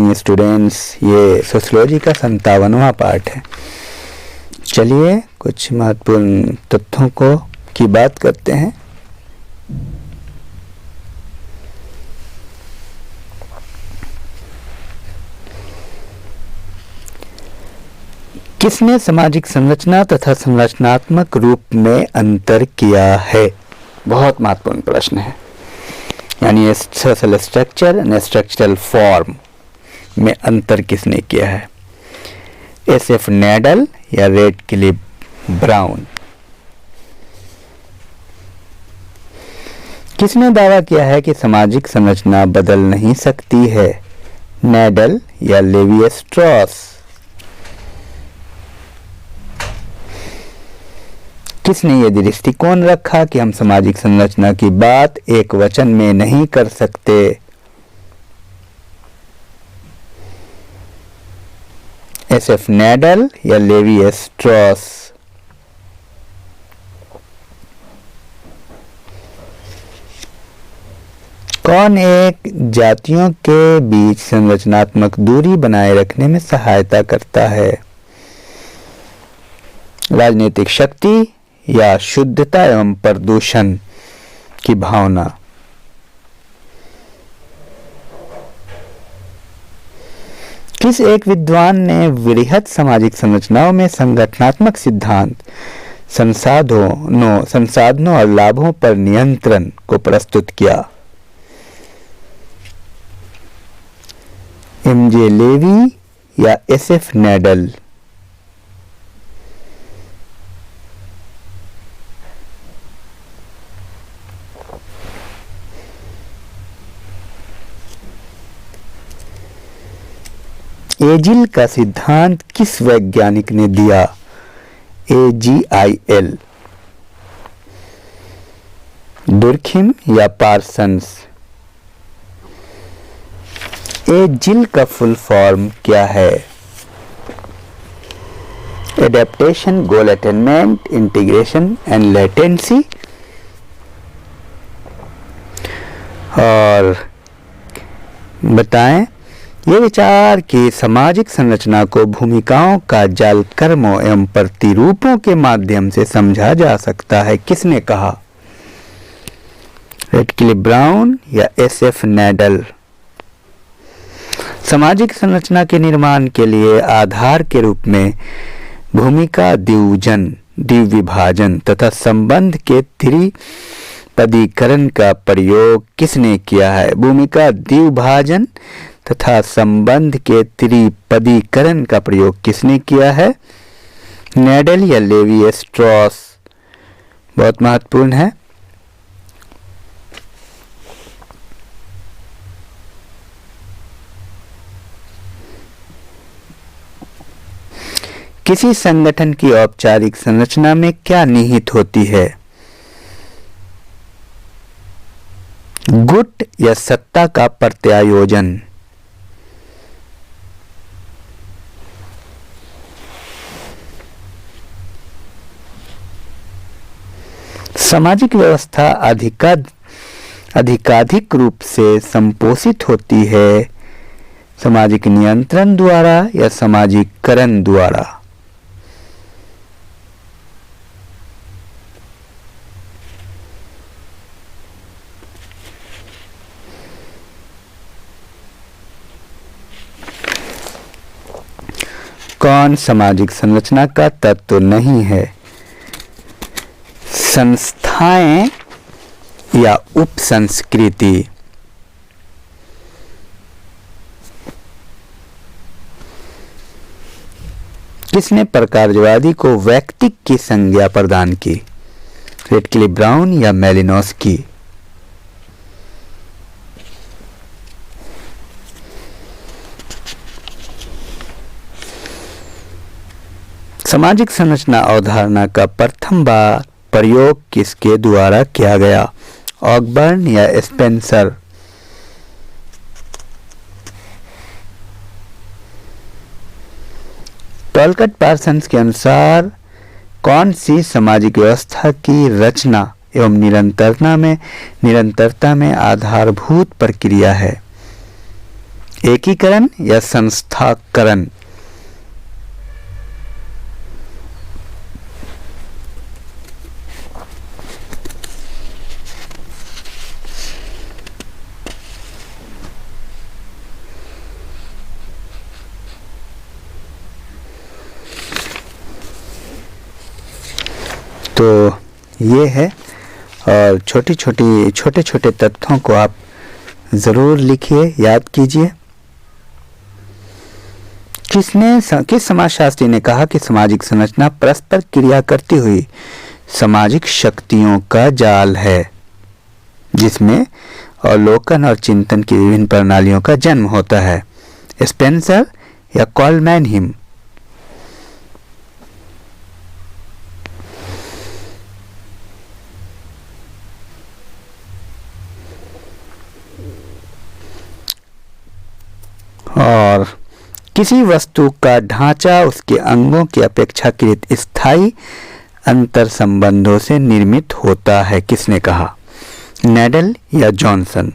माननीय स्टूडेंट्स, ये सोशियोलॉजी का 57वां पार्ट है। चलिए कुछ महत्वपूर्ण तथ्यों की बात करते हैं। किसने सामाजिक संरचना तथा संरचनात्मक रूप में अंतर किया है? बहुत महत्वपूर्ण प्रश्न है। यानी social structure and structural form में अंतर किसने किया है? एसएफ नैडल या रेडक्लिफ ब्राउन? किसने दावा किया है कि सामाजिक संरचना बदल नहीं सकती है? नैडल या लेवी स्ट्रॉस? किसने यह दृष्टिकोण रखा कि हम सामाजिक संरचना की बात एक वचन में नहीं कर सकते? एसएफ नैडल या लेवी स्ट्रॉस? कौन एक जातियों के बीच संरचनात्मक दूरी बनाए रखने में सहायता करता है? राजनीतिक शक्ति या शुद्धता एवं प्रदूषण की भावना? किस एक विद्वान ने वृहत सामाजिक संरचनाओं में संगठनात्मक सिद्धांत, संसाधनों और लाभों पर नियंत्रण को प्रस्तुत किया? एमजे लेवी या एसएफ नैडल? एजिल का सिद्धांत किस वैज्ञानिक ने दिया? AGIL? दुर्खिम या पार्सन्स? एजिल का फुल फॉर्म क्या है? Adaptation, goal attainment, integration and latency? और बताएं, ये विचार कि सामाजिक संरचना को भूमिकाओं का जाल कर्मों एवं प्रतिरूपों के माध्यम से समझा जा सकता है, किसने कहा? रेडक्लिफ ब्राउन या एसएफ नैडल? सामाजिक संरचना के निर्माण के लिए आधार के रूप में भूमिका द्विविभाजन तथा संबंध के त्रिपदीकरण का प्रयोग किसने किया है? भूमिका द्विविभाजन तथा संबंध के त्रिपदीकरण का प्रयोग किसने किया है? नैडल या लेवी स्ट्रॉस? बहुत महत्वपूर्ण है। किसी संगठन की औपचारिक संरचना में क्या निहित होती है? गुट या सत्ता का प्रत्यायोजन? सामाजिक व्यवस्था अधिकाधिक रूप से संपोषित होती है सामाजिक नियंत्रण द्वारा या सामाजिकरण द्वारा? कौन सामाजिक संरचना का तत्व नहीं है? संस्थाएं या उपसंस्कृति? किसने प्रकारवादी को व्यक्ति की संज्ञा प्रदान की? रेडक्लिफ ब्राउन या मेलिनोस्की? सामाजिक संरचना अवधारणा का प्रथम बार प्रयोग किसके द्वारा किया गया? ऑकबर्न या स्पेंसर? टॉलकट पार्सन्स के अनुसार कौन सी सामाजिक व्यवस्था की रचना एवं निरंतरता में आधारभूत प्रक्रिया है? एकीकरण या संस्थाकरण? तो ये है, और छोटे छोटे तथ्यों को आप ज़रूर लिखिए, याद कीजिए। किस समाजशास्त्री ने कहा कि सामाजिक संरचना परस्पर क्रिया करती हुई सामाजिक शक्तियों का जाल है, जिसमें अवलोकन और चिंतन की विभिन्न प्रणालियों का जन्म होता है? स्पेंसर या कॉलमैन हिम? और किसी वस्तु का ढांचा उसके अंगों की अपेक्षाकृत स्थायी अंतर संबंधों से निर्मित होता है, किसने कहा? नेडल या जॉनसन?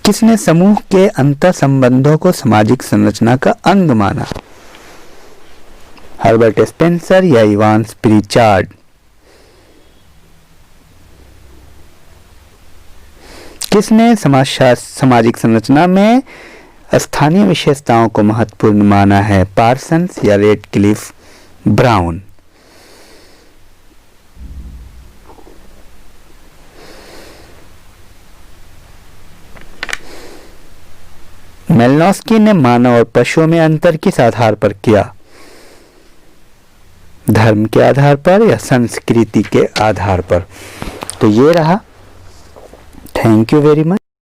किसने समूह के अंतर संबंधों को सामाजिक संरचना का अंग माना? हर्बर्ट स्पेंसर या इवांस प्रीचार्ड? किसने सामाजिक संरचना में स्थानीय विशेषताओं को महत्वपूर्ण माना है? पार्सन्स या रेडक्लिफ ब्राउन? मेलिनोव्स्की ने मानव और पशुओं में अंतर किस आधार पर किया? धर्म के आधार पर या संस्कृति के आधार पर? तो ये रहा। Thank you very much.